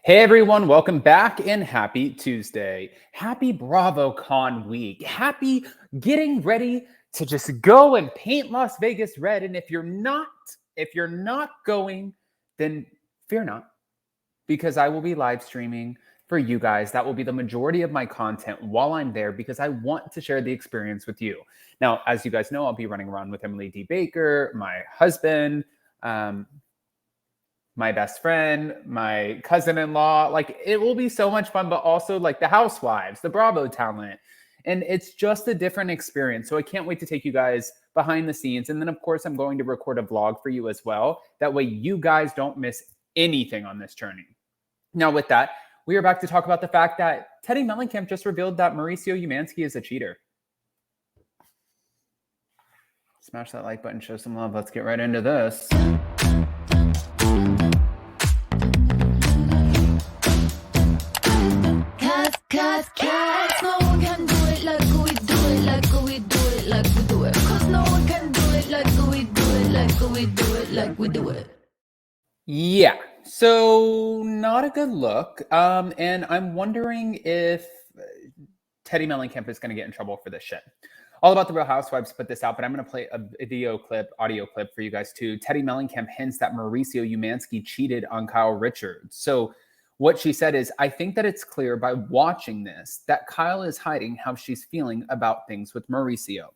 Hey everyone, welcome back and happy Tuesday. Happy BravoCon week. Happy getting ready to just go and paint Las Vegas red. And if you're not going, then fear not, because I will be live streaming for you guys. That will be the majority of my content while I'm there because I want to share the experience with you. Now, as you guys know, I'll be running around with Emily D. Baker, my husband, my best friend, my cousin-in-law. Like, it will be so much fun, but also like the housewives, the Bravo talent. And it's just a different experience. So I can't wait to take you guys behind the scenes. And then, of course, I'm going to record a vlog for you as well. That way you guys don't miss anything on this journey. Now, with that, we are back to talk about the fact that Teddi Mellencamp just revealed that Mauricio Umansky is a cheater. Smash that like button, show some love. Let's get right into this. Cause no one can do it like we do it, like we do it, like we do it. Cause no one can do it like we do it, like we do it, like we do it. Yeah, so not a good look. And I'm wondering if Teddi Mellencamp is going to get in trouble for this shit. All About the Real Housewives put this out, but I'm going to play a audio clip for you guys too. Teddi Mellencamp hints that Mauricio Umansky cheated on Kyle Richards. So what she said is, I think that it's clear by watching this that Kyle is hiding how she's feeling about things with Mauricio.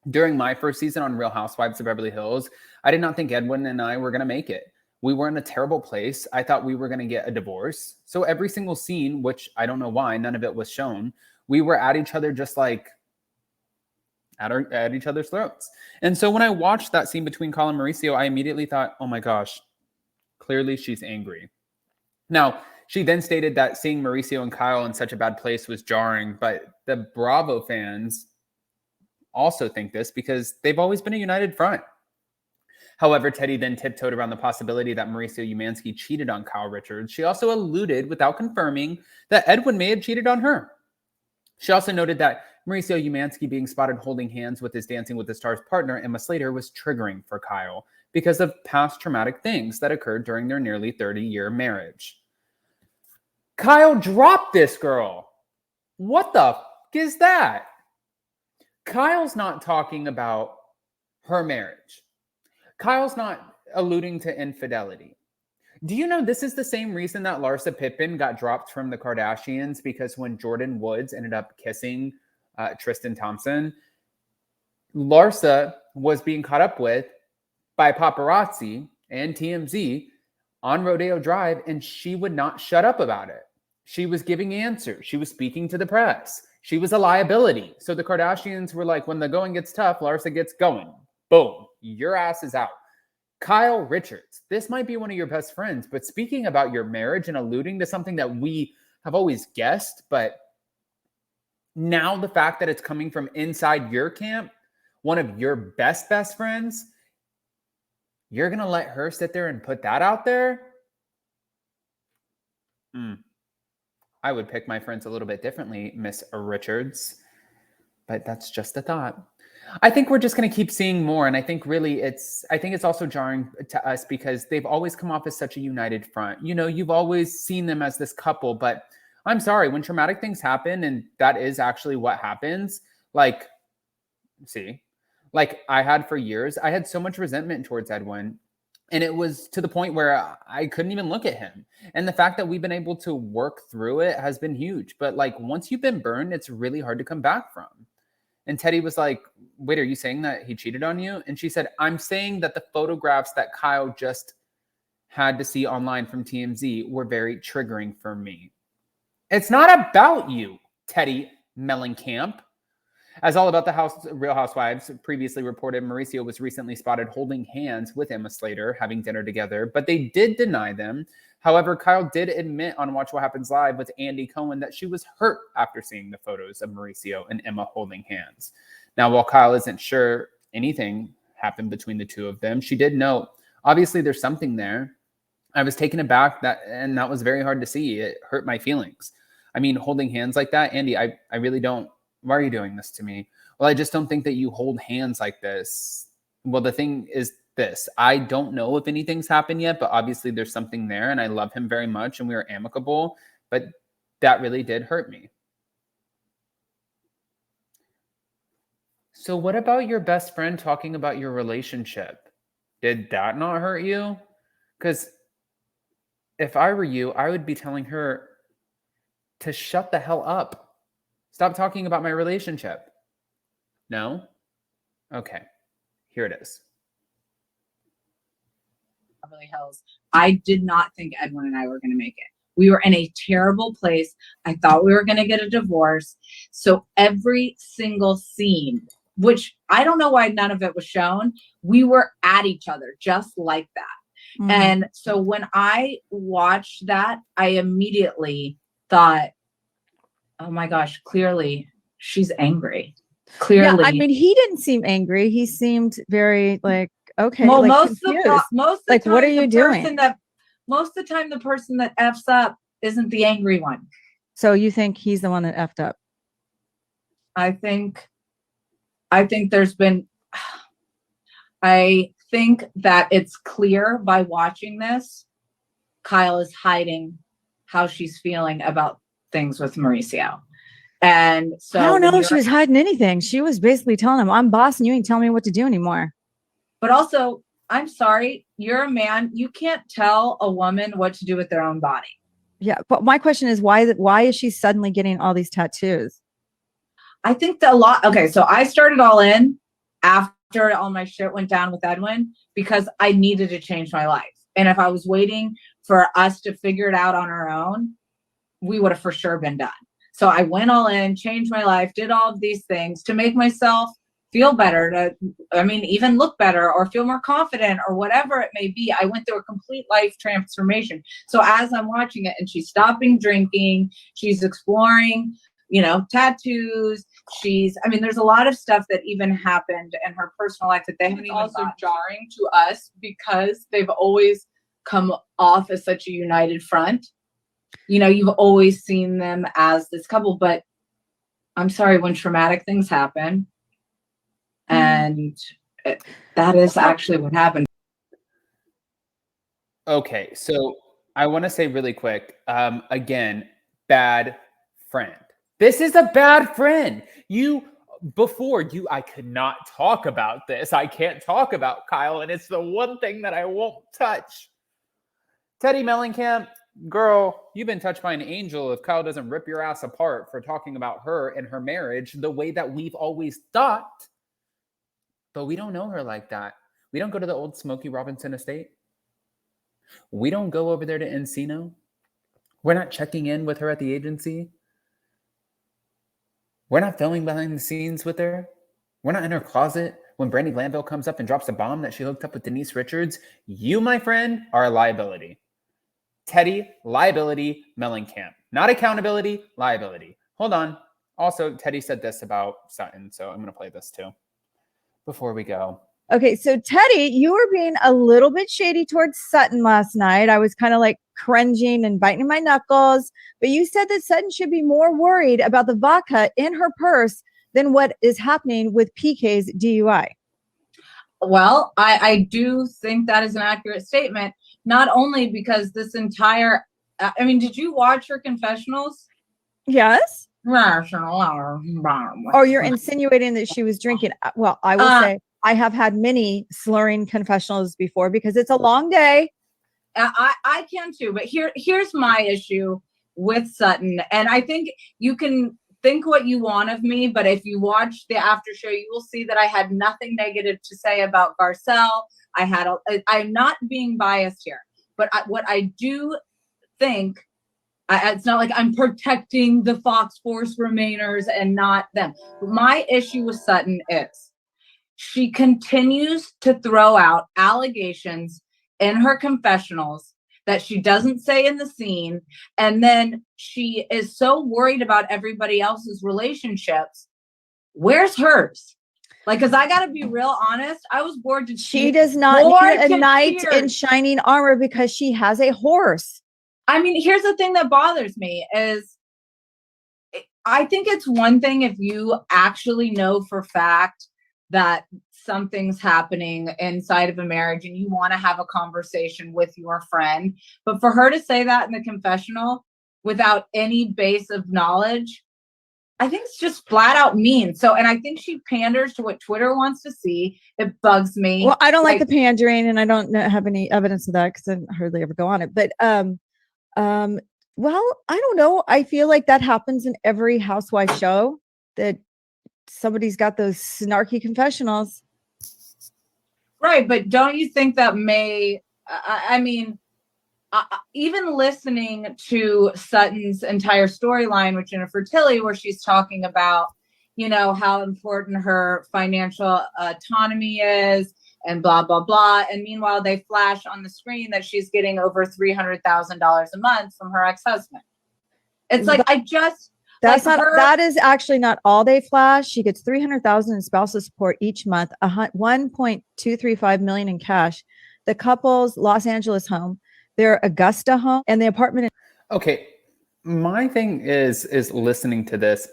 During my first season on Real Housewives of Beverly Hills, I did not think Edwin and I were going to make it. We were in a terrible place. I thought we were going to get a divorce. So every single scene, which I don't know why, none of it was shown, we were at each other just like at each other's throats. And so when I watched that scene between Kyle and Mauricio, I immediately thought, oh my gosh, clearly she's angry. Now, she then stated that seeing Mauricio and Kyle in such a bad place was jarring, but the Bravo fans also think this because they've always been a united front. However, Teddi then tiptoed around the possibility that Mauricio Umansky cheated on Kyle Richards. She also alluded, without confirming, that Edwin may have cheated on her. She also noted that Mauricio Umansky being spotted holding hands with his Dancing with the Stars partner, Emma Slater, was triggering for Kyle because of past traumatic things that occurred during their nearly 30-year marriage. Kyle dropped this girl. What the f is that? Kyle's not talking about her marriage. Kyle's not alluding to infidelity. Do you know this is the same reason that Larsa Pippen got dropped from the Kardashians? Because when Jordan Woods ended up kissing Tristan Thompson, Larsa was being caught up with by paparazzi and TMZ on Rodeo Drive, and she would not shut up about it. She was giving answers. She was speaking to the press. She was a liability. So the Kardashians were like, when the going gets tough, Larsa gets going. Boom, your ass is out. Kyle Richards, this might be one of your best friends, but speaking about your marriage and alluding to something that we have always guessed, but now the fact that it's coming from inside your camp, one of your best friends, you're going to let her sit there and put that out there? I would pick my friends a little bit differently, Miss Richards, but that's just a thought. I think we're just going to keep seeing more. And I think really it's also jarring to us because they've always come off as such a united front. You know, you've always seen them as this couple, but I'm sorry, when traumatic things happen, and that is actually what happens, like I had for years, I had so much resentment towards Edwin. And it was to the point where I couldn't even look at him. And the fact that we've been able to work through it has been huge. But like, once you've been burned, it's really hard to come back from. And Teddi was like, wait, are you saying that he cheated on you? And she said, I'm saying that the photographs that Kyle just had to see online from TMZ were very triggering for me. It's not about you, Teddi Mellencamp. As All About the Real Housewives previously reported, Mauricio was recently spotted holding hands with Emma Slater, having dinner together, but they did deny them. However, Kyle did admit on Watch What Happens Live with Andy Cohen that she was hurt after seeing the photos of Mauricio and Emma holding hands. Now, while Kyle isn't sure anything happened between the two of them, she did note, obviously there's something there. I was taken aback, and that was very hard to see. It hurt my feelings. I mean, holding hands like that, Andy, I really don't. Why are you doing this to me? Well, I just don't think that you hold hands like this. Well, the thing this. I don't know if anything's happened yet, but obviously there's something there, and I love him very much, and we are amicable, but that really did hurt me. So what about your best friend talking about your relationship? Did that not hurt you? Because if I were you, I would be telling her to shut the hell up. Stop talking about my relationship. No? Okay. Here it is. Beverly Hills. I did not think Edwin and I were going to make it. We were in a terrible place. I thought we were going to get a divorce. So every single scene, which I don't know why none of it was shown, we were at each other just like that. Mm-hmm. And so when I watched that, I immediately thought, oh my gosh, clearly she's angry. Clearly. Yeah, I mean, he didn't seem angry. He seemed very like, okay. Well, like most of the like, time, what are you doing? Most of the time, the person that F's up isn't the angry one. So you think he's the one that F'd up? I think there's been, I think that it's clear by watching this, Kyle is hiding how she's feeling about things with Mauricio. And so I don't know if she was hiding anything. She was basically telling him, I'm boss and you ain't telling me what to do anymore. But also, I'm sorry, you're a man. You can't tell a woman what to do with their own body. Yeah. But my question is, why is she suddenly getting all these tattoos? I think that okay, so I started all in after all my shit went down with Edwin because I needed to change my life. And if I was waiting for us to figure it out on our own, we would have for sure been done. So I went all in, changed my life, did all of these things to make myself feel better, even look better or feel more confident or whatever it may be. I went through a complete life transformation. So as I'm watching it and she's stopping drinking, she's exploring, tattoos. There's a lot of stuff that even happened in her personal life that they haven't even also jarring to us because they've always come off as such a united front. You've always seen them as this couple, but I'm sorry, when traumatic things happen, and that is actually what happened. Okay, so I want to say really quick, again, bad friend. This is a bad friend. I could not talk about this. I can't talk about Kyle, and it's the one thing that I won't touch. Teddi Mellencamp, girl, you've been touched by an angel if Kyle doesn't rip your ass apart for talking about her and her marriage the way that we've always thought. But we don't know her like that. We don't go to the old Smokey Robinson estate. We don't go over there to Encino. We're not checking in with her at the agency. We're not filming behind the scenes with her. We're not in her closet when Brandi Glanville comes up and drops a bomb that she hooked up with Denise Richards. You, my friend, are a liability. Teddi, liability, Mellencamp. Not accountability, liability. Hold on. Also, Teddi said this about Sutton, so I'm going to play this too before we go. Okay, so Teddi, you were being a little bit shady towards Sutton last night. I was kind of like cringing and biting my knuckles, but you said that Sutton should be more worried about the vodka in her purse than what is happening with PK's DUI. Well, I do think that is an accurate statement, not only because this entire, did you watch her confessionals? Yes. Oh, you're insinuating that she was drinking. Well, I will say I have had many slurring confessionals before because it's a long day. I can too, but here's my issue with Sutton. And I think you can think what you want of me, but if you watch the after show, you will see that I had nothing negative to say about Garcelle. I'm not being biased here, but what I do think, it's not like I'm protecting the Fox Force Remainers and not them. My issue with Sutton is she continues to throw out allegations in her confessionals that she doesn't say in the scene. And then she is so worried about everybody else's relationships. Where's hers? Because I got to be real honest. I was bored to tears. She does not need a knight in shining armor because she has a horse. Here's the thing that bothers me is I think it's one thing if you actually know for fact that something's happening inside of a marriage and you want to have a conversation with your friend. But for her to say that in the confessional without any base of knowledge, I think it's just flat out mean. So, and I think she panders to what Twitter wants to see. It bugs me. Well, I don't like the pandering, and I don't have any evidence of that because I hardly ever go on it. But well, I don't know. I feel like that happens in every housewife show, that somebody's got those snarky confessionals. Right, but don't you think that may? I mean, even listening to Sutton's entire storyline with Jennifer Tilly, where she's talking about, you know, how important her financial autonomy is and blah, blah, blah. And meanwhile, they flash on the screen that she's getting over $300,000 a month from her ex-husband. It's like, that's like not, that is actually not all they flash. She gets $300,000 in spousal support each month, $1.235 million in cash. The couple's Los Angeles home, their Augusta home, and the apartment. Okay. My thing is listening to this.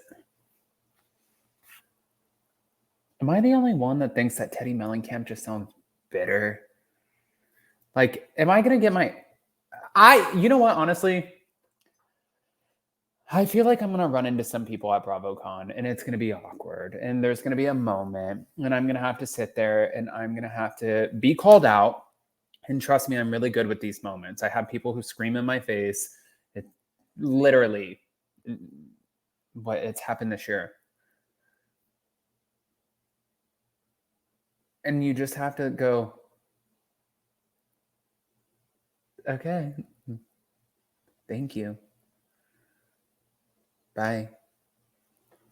Am I the only one that thinks that Teddi Mellencamp just sounds bitter? Like, am I going to get you know what, honestly, I feel like I'm going to run into some people at BravoCon and it's going to be awkward and there's going to be a moment and I'm going to have to sit there and I'm going to have to be called out. And trust me, I'm really good with these moments. I have people who scream in my face. It literally, it's happened this year. And you just have to go, okay, thank you. Bye.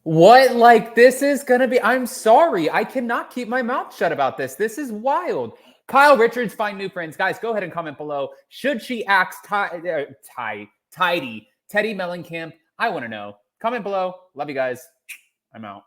What? Like, this is going to be, I'm sorry. I cannot keep my mouth shut about this. This is wild. Kyle Richards, find new friends. Guys, go ahead and comment below. Should she axe tidy Teddi Mellencamp? I want to know. Comment below. Love you guys. I'm out.